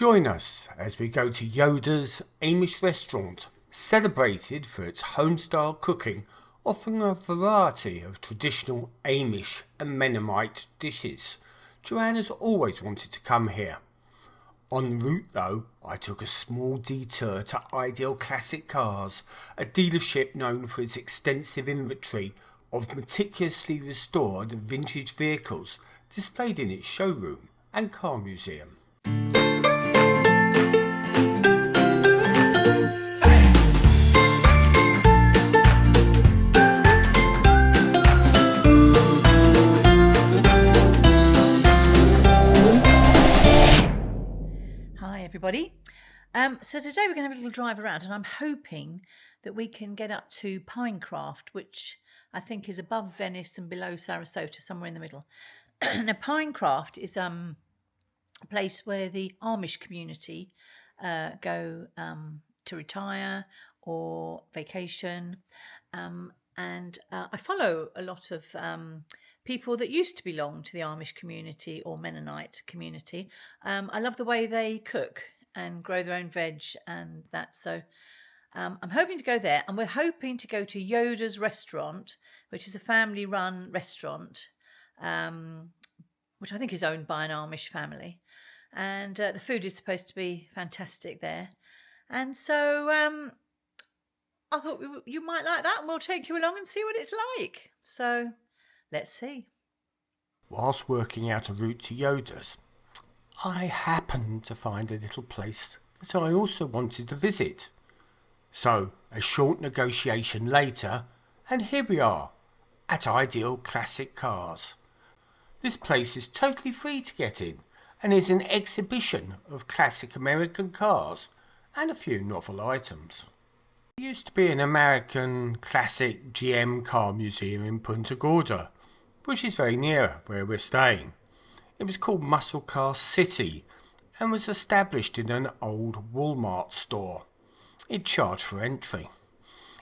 Join us as we go to Yoder's Amish restaurant, celebrated for its home-style cooking, offering a variety of traditional Amish and Mennonite dishes. Joanne has always wanted to come here. En route though, I took a small detour to Ideal Classic Cars, a dealership known for its extensive inventory of meticulously restored vintage vehicles displayed in its showroom and car museum. Everybody. So today we're going to have a little drive around, and I'm hoping that we can get up to Pinecraft, which I think is above Venice and below Sarasota, somewhere in the middle. Now, Pinecraft is a place where the Amish community go to retire or vacation, and I follow a lot of people that used to belong to the Amish community or Mennonite community. I love the way they cook and grow their own veg and that. So I'm hoping to go there, and we're hoping to go to Yoder's restaurant, which is a family-run restaurant, which I think is owned by an Amish family. And the food is supposed to be fantastic there. And so I thought you might like that, and we'll take you along and see what it's like. So let's see. Whilst working out a route to Yoders, I happened to find a little place that I also wanted to visit. So, a short negotiation later, and here we are, at Ideal Classic Cars. This place is totally free to get in, and is an exhibition of classic American cars and a few novel items. There used to be an American classic GM car museum in Punta Gorda, which is very near where we're staying. It was called Muscle Car City and was established in an old Walmart store. It charged for entry.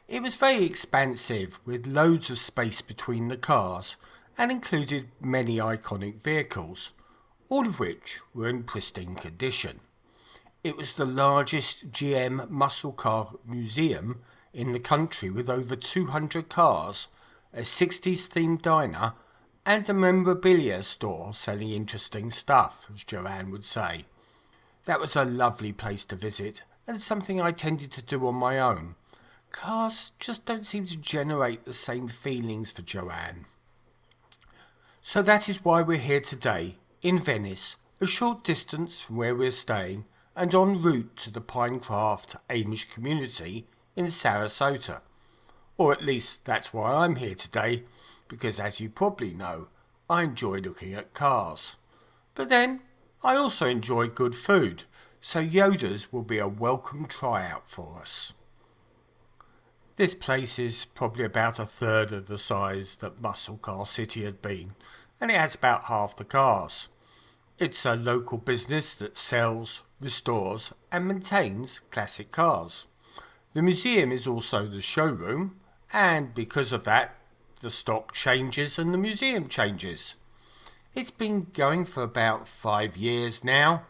It was very expansive, with loads of space between the cars, and included many iconic vehicles, all of which were in pristine condition. It was the largest GM muscle car museum in the country, with over 200 cars, a 60s themed diner, and a memorabilia store selling interesting stuff, as Joanne would say. That was a lovely place to visit, and something I tended to do on my own. Cars just don't seem to generate the same feelings for Joanne. So that is why we're here today, in Venice, a short distance from where we're staying, and en route to the Pinecraft Amish community in Sarasota. Or at least that's why I'm here today, because as you probably know, I enjoy looking at cars. But then, I also enjoy good food, so Yoders will be a welcome tryout for us. This place is probably about a third of the size that Muscle Car City had been, and it has about half the cars. It's a local business that sells, restores and maintains classic cars. The museum is also the showroom, and because of that, the stock changes and the museum changes. It's been going for about 5 years now,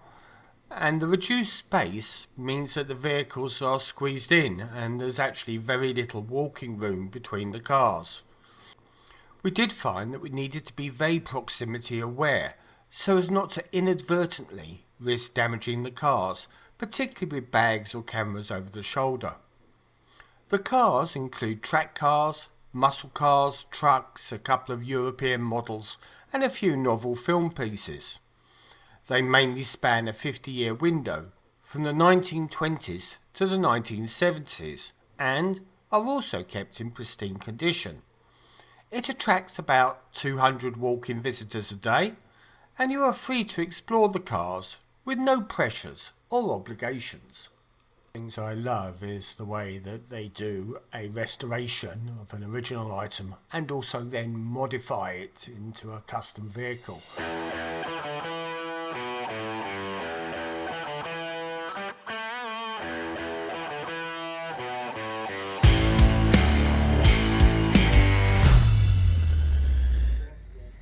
and the reduced space means that the vehicles are squeezed in and there's actually very little walking room between the cars. We did find that we needed to be very proximity aware, so as not to inadvertently risk damaging the cars, particularly with bags or cameras over the shoulder. The cars include track cars, muscle cars, trucks, a couple of European models and a few novel film pieces. They mainly span a 50-year window from the 1920s to the 1970s and are also kept in pristine condition. It attracts about 200 walk-in visitors a day, and you are free to explore the cars with no pressures or obligations. Things I love is the way that they do a restoration of an original item and also then modify it into a custom vehicle.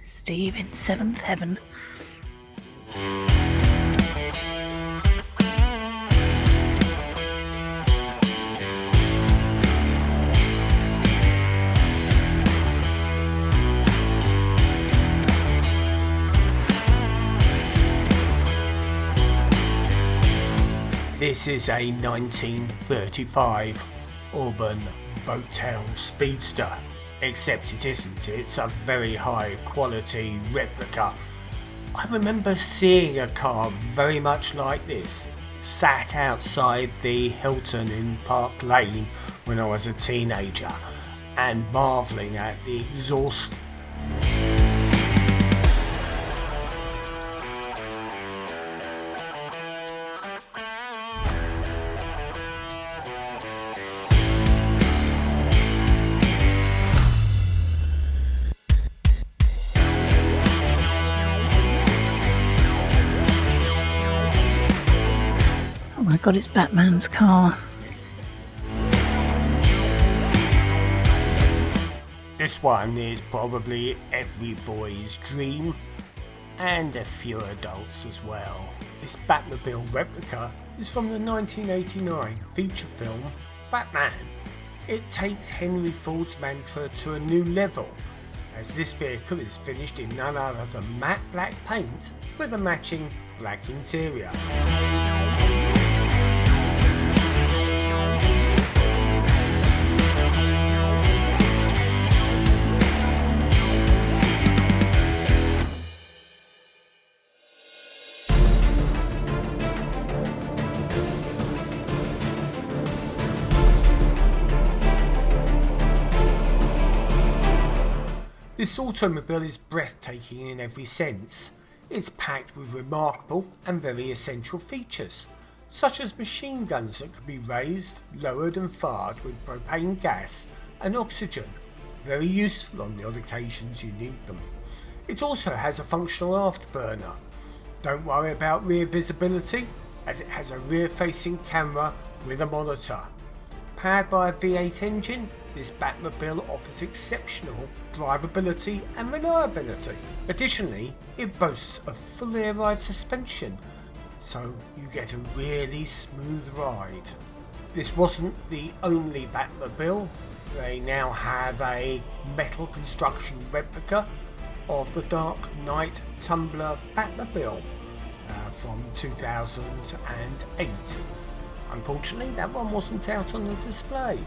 Steve in seventh heaven. This is a 1935 Auburn Boattail Speedster, except it isn't. It's a very high quality replica. I remember seeing a car very much like this sat outside the Hilton in Park Lane when I was a teenager and marvelling at the exhaust. Oh my god, it's Batman's car. This one is probably every boy's dream, and a few adults as well. This Batmobile replica is from the 1989 feature film Batman. It takes Henry Ford's mantra to a new level, as this vehicle is finished in none other than matte black paint with a matching black interior. This automobile is breathtaking in every sense. It's packed with remarkable and very essential features, such as machine guns that can be raised, lowered and fired with propane gas and oxygen, very useful on the odd occasions you need them. It also has a functional afterburner. Don't worry about rear visibility, as it has a rear-facing camera with a monitor. Powered by a V8 engine, this Batmobile offers exceptional drivability and reliability. Additionally, it boasts a full air ride suspension, so you get a really smooth ride. This wasn't the only Batmobile. They now have a metal construction replica of the Dark Knight Tumbler Batmobile from 2008. Unfortunately, that one wasn't out on the display.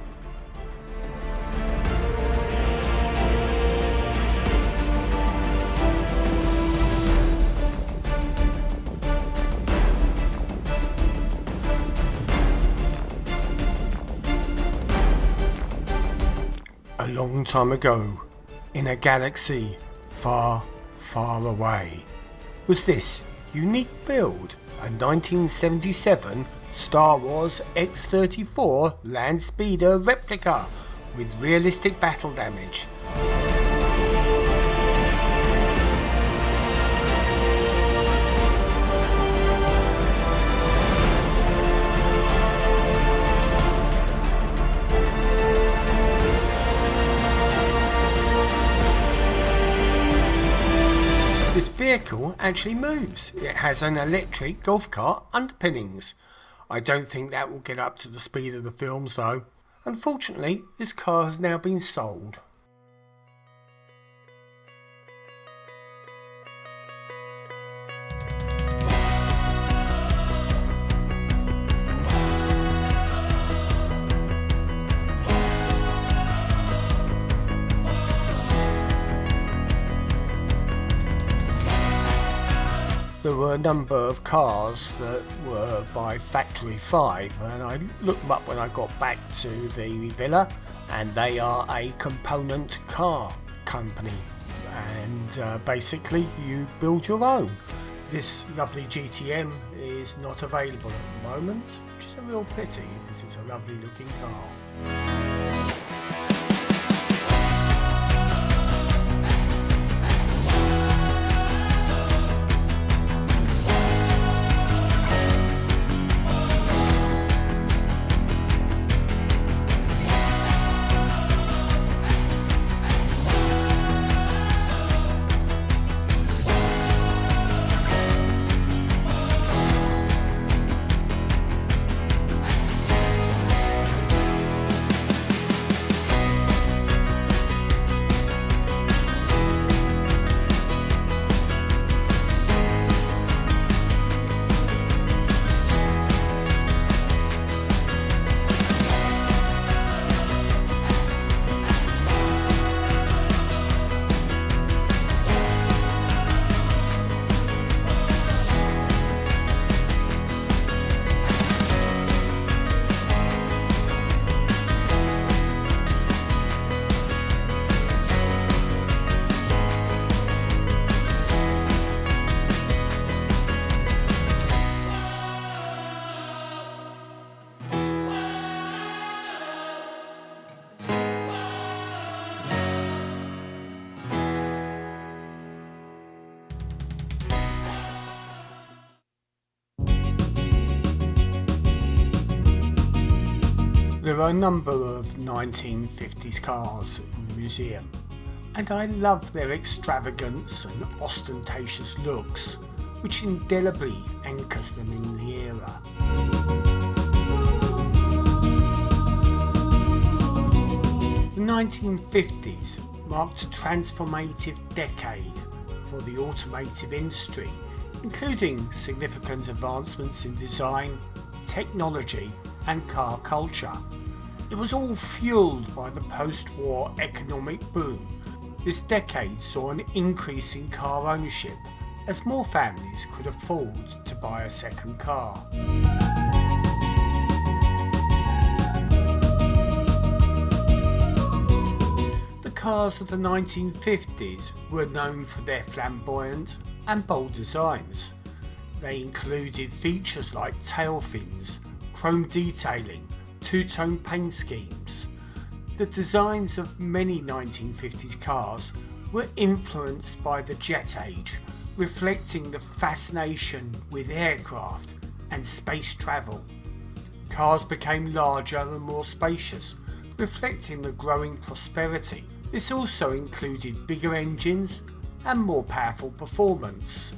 A long time ago, in a galaxy far, far away, was this unique build, a 1977 Star Wars X-34 Land Speeder replica with realistic battle damage. This vehicle actually moves. It has an electric golf cart underpinnings. I don't think that will get up to the speed of the films though. Unfortunately, this car has now been sold. There were a number of cars that were by Factory 5, and I looked them up when I got back to the villa, and they are a component car company, and basically you build your own. This lovely GTM is not available at the moment, which is a real pity because it's a lovely looking car. There are a number of 1950s cars in the museum, and I love their extravagance and ostentatious looks, which indelibly anchors them in the era. The 1950s marked a transformative decade for the automotive industry, including significant advancements in design, technology and car culture. It was all fueled by the post-war economic boom. This decade saw an increase in car ownership as more families could afford to buy a second car. The cars of the 1950s were known for their flamboyant and bold designs. They included features like tail fins, chrome detailing, two-tone paint schemes. The designs of many 1950s cars were influenced by the jet age, reflecting the fascination with aircraft and space travel. Cars became larger and more spacious, reflecting the growing prosperity. This also included bigger engines and more powerful performance.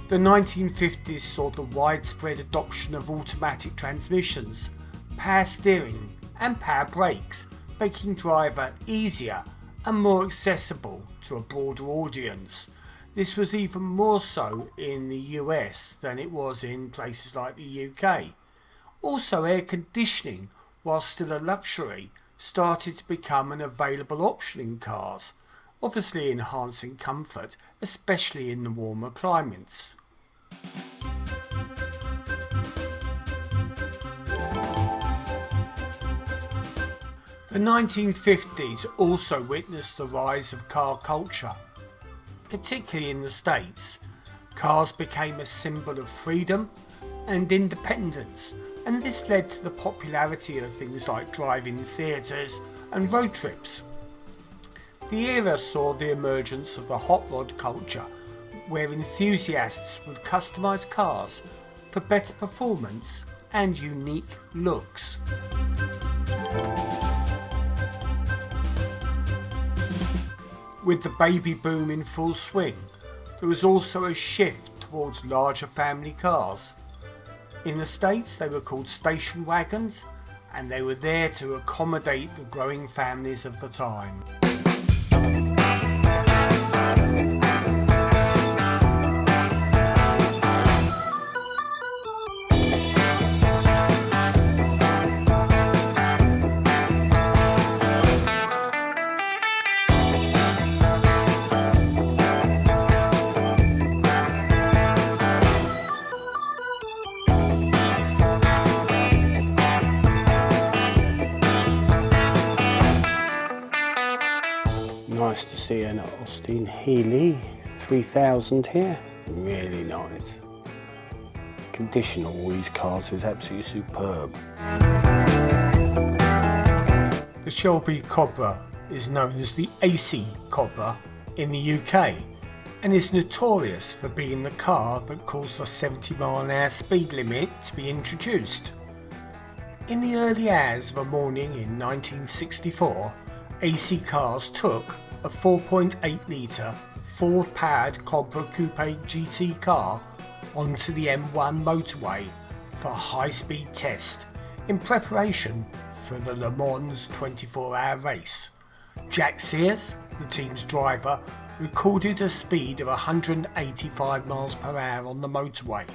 The 1950s saw the widespread adoption of automatic transmissions, power steering and power brakes, making driver easier and more accessible to a broader audience. This was even more so in the US than it was in places like the UK. Also, air conditioning, while still a luxury, started to become an available option in cars, obviously enhancing comfort, especially in the warmer climates. The 1950s also witnessed the rise of car culture. Particularly in the States, cars became a symbol of freedom and independence, and this led to the popularity of things like drive-in theatres and road trips. The era saw the emergence of the hot rod culture, where enthusiasts would customise cars for better performance and unique looks. With the baby boom in full swing, there was also a shift towards larger family cars. In the States, they were called station wagons, and they were there to accommodate the growing families of the time. Nice to see an Austin Healey 3000 here, really nice. Condition of all these cars is absolutely superb. The Shelby Cobra is known as the AC Cobra in the UK and is notorious for being the car that caused the 70-mile-an-hour speed limit to be introduced. In the early hours of a morning in 1964, AC cars took a 4.8 litre Ford-powered Cobra Coupe GT car onto the M1 motorway for a high-speed test in preparation for the Le Mans 24-hour race. Jack Sears, the team's driver, recorded a speed of 185 miles per hour on the motorway.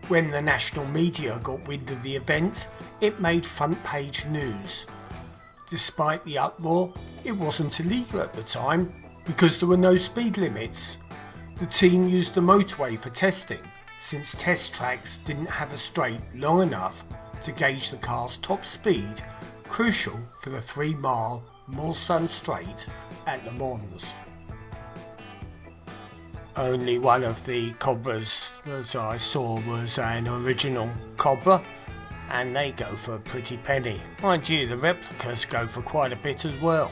When the national media got wind of the event, it made front-page news. Despite the uproar, it wasn't illegal at the time because there were no speed limits. The team used the motorway for testing since test tracks didn't have a straight long enough to gauge the car's top speed, crucial for the 3-mile Mulsanne straight at Le Mans. Only one of the Cobras that I saw was an original Cobra, and they go for a pretty penny. Mind you, the replicas go for quite a bit as well.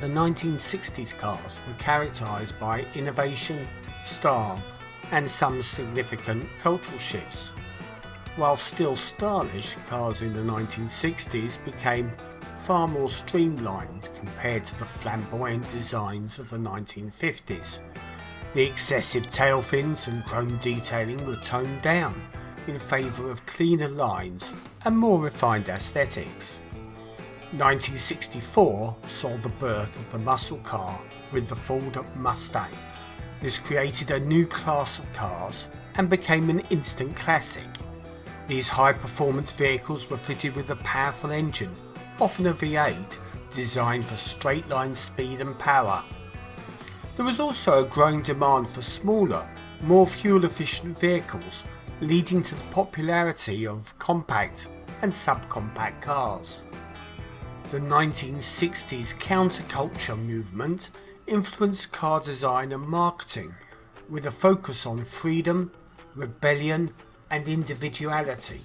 The 1960s cars were characterised by innovation, style and some significant cultural shifts. While still stylish, cars in the 1960s became far more streamlined compared to the flamboyant designs of the 1950s. The excessive tail fins and chrome detailing were toned down in favour of cleaner lines and more refined aesthetics. 1964 saw the birth of the muscle car with the Ford Mustang. This created a new class of cars and became an instant classic. These high-performance vehicles were fitted with a powerful engine, often a V8, designed for straight-line speed and power. There was also a growing demand for smaller, more fuel-efficient vehicles, leading to the popularity of compact and subcompact cars. The 1960s counterculture movement influenced car design and marketing with a focus on freedom, rebellion and individuality.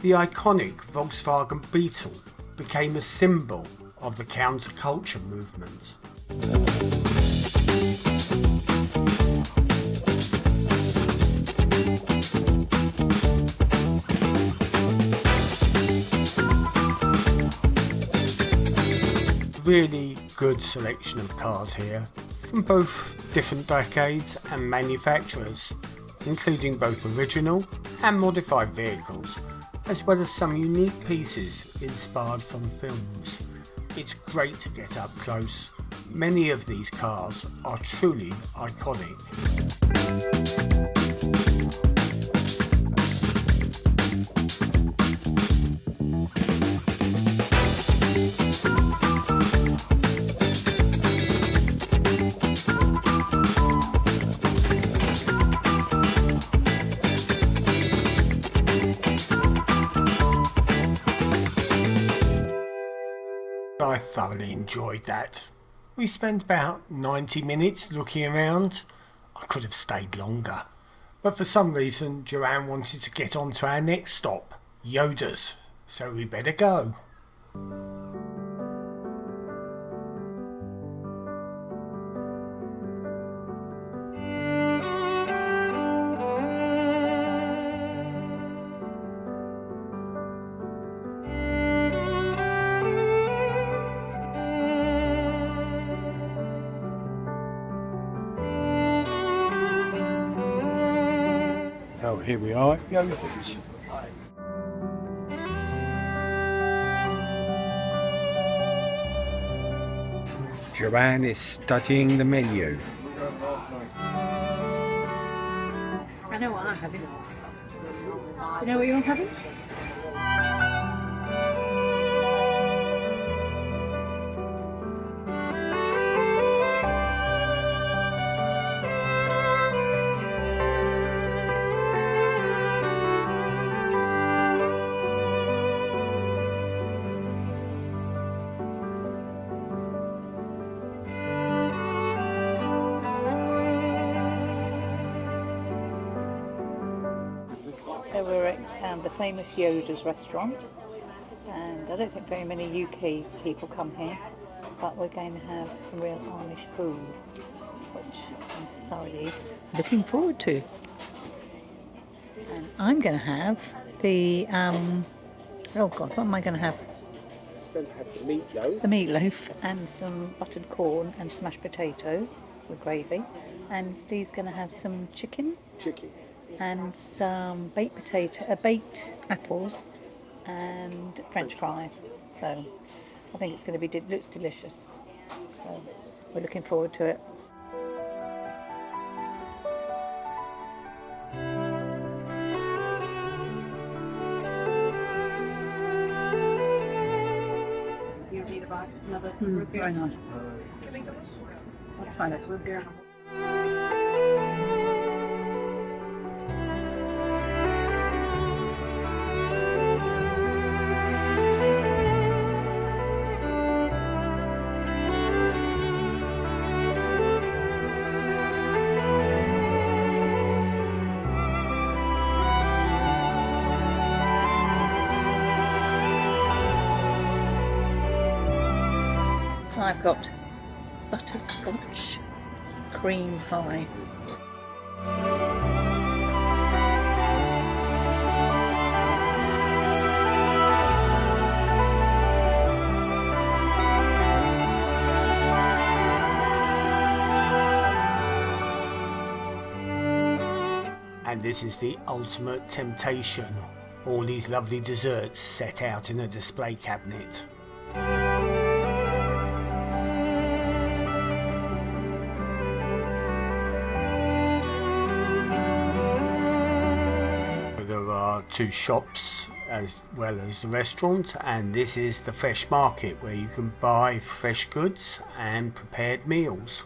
The iconic Volkswagen Beetle became a symbol of the counterculture movement. Really good selection of cars here from both different decades and manufacturers, including both original and modified vehicles, as well as some unique pieces inspired from films. It's great to get up close. Many of these cars are truly iconic. I thoroughly enjoyed that. We spent about 90 minutes looking around. I could have stayed longer, but for some reason Joanne wanted to get on to our next stop, Yoders, so we better go. Oh, here we are, Yoders. Joanne is studying the menu. I know what I'm having. Do you know what you're having? So we're at the famous Yoders restaurant, and I don't think very many UK people come here, but we're going to have some real Amish food, which I'm thoroughly looking forward to. And I'm going to have the, oh God, what am I going to have? Going to have the meatloaf. The meatloaf and some buttered corn and smashed potatoes with gravy. And Steve's going to have some chicken. And some baked apples and French fries. So I think it's going to be looks delicious. So we're looking forward to it. Very nice. I'll try this. I've got butterscotch cream pie. And this is the ultimate temptation. All these lovely desserts set out in a display cabinet. There are two shops as well as the restaurant, and this is the fresh market where you can buy fresh goods and prepared meals.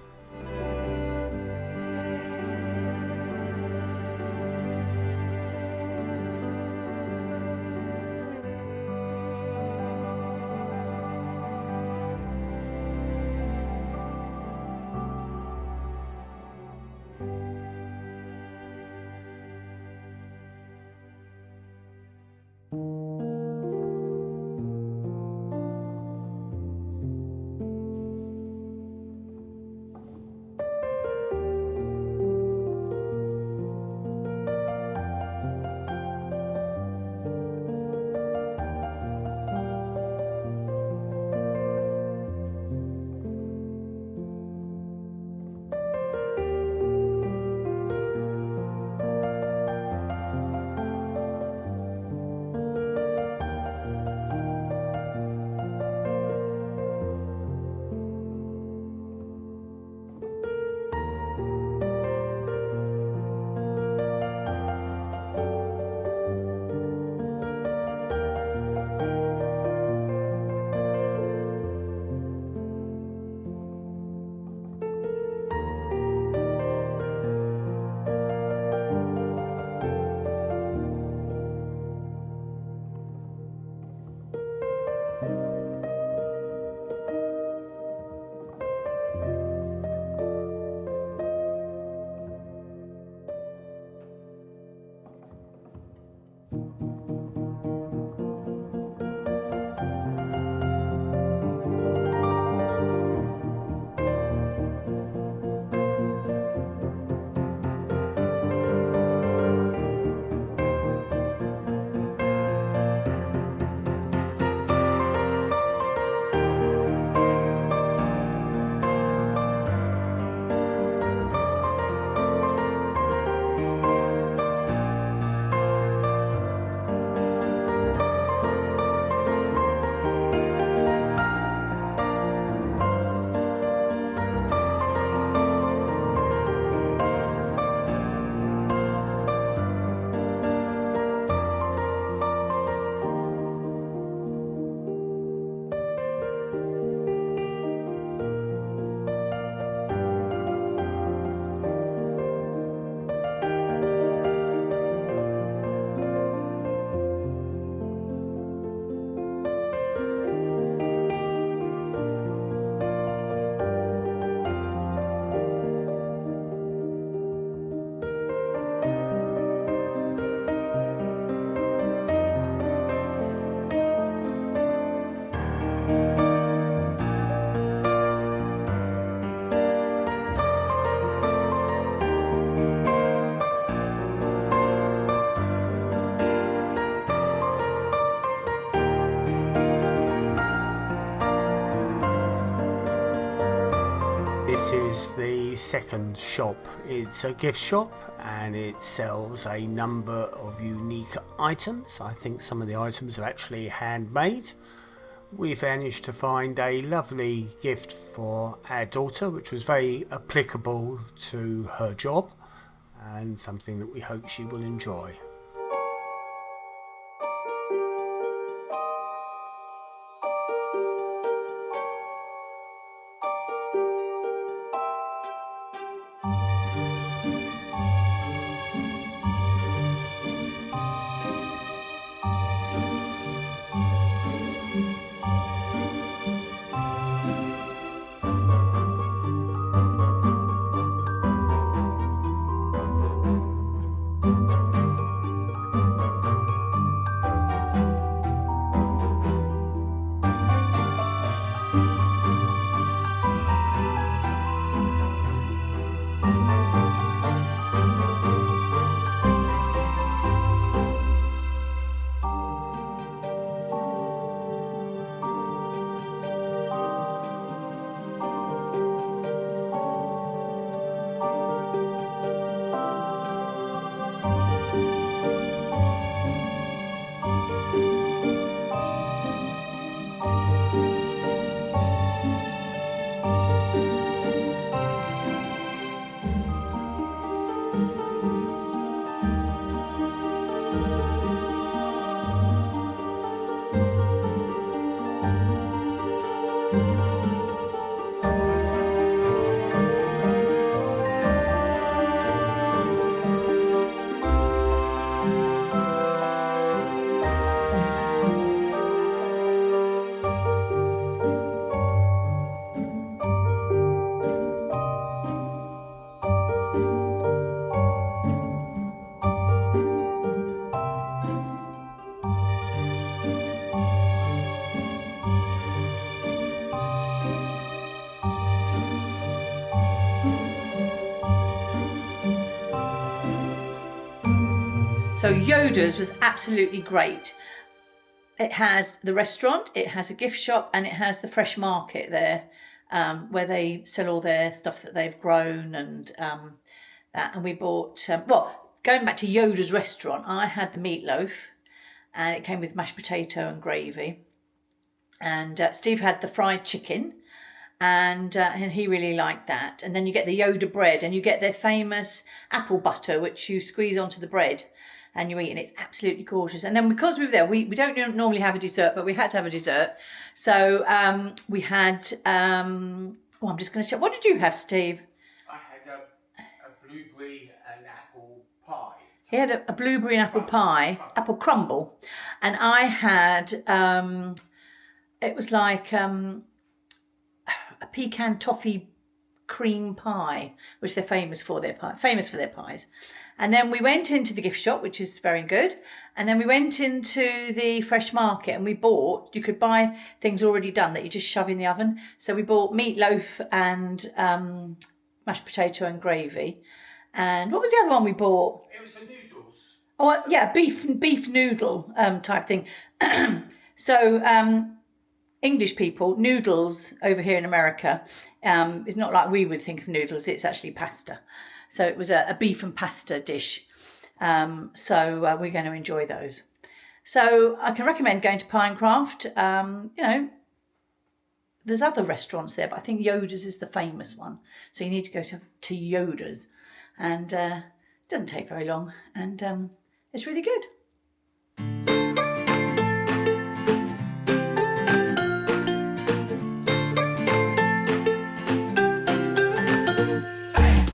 This is the second shop. It's a gift shop and it sells a number of unique items. I think some of the items are actually handmade. We've managed to find a lovely gift for our daughter, which was very applicable to her job and something that we hope she will enjoy. So Yoders was absolutely great. It has the restaurant, it has a gift shop, and it has the fresh market there, where they sell all their stuff that they've grown and that. And we bought, going back to Yoder's restaurant, I had the meatloaf, and it came with mashed potato and gravy. And Steve had the fried chicken, and he really liked that. And then you get the Yoder bread, and you get their famous apple butter, which you squeeze onto the bread and you eat, and it's absolutely gorgeous. And then because we were there, we don't normally have a dessert, but we had to have a dessert. So we had, I'm just going to check. What did you have, Steve? I had a blueberry and apple pie. He had a blueberry and apple pie, apple crumble. And I had, it was like a pecan toffee cream pie, which they're famous for their pies. And then we went into the gift shop, which is very good. And then we went into the fresh market, and you could buy things already done that you just shove in the oven. So we bought meatloaf and mashed potato and gravy. And what was the other one we bought? It was a noodles. Oh yeah, beef noodle type thing. So English people, noodles over here in America is not like we would think of noodles. It's actually pasta. So it was a beef and pasta dish. So we're going to enjoy those. So I can recommend going to Pinecraft. There's other restaurants there, but I think Yoders is the famous one. So you need to go to Yoders. And it doesn't take very long. And it's really good.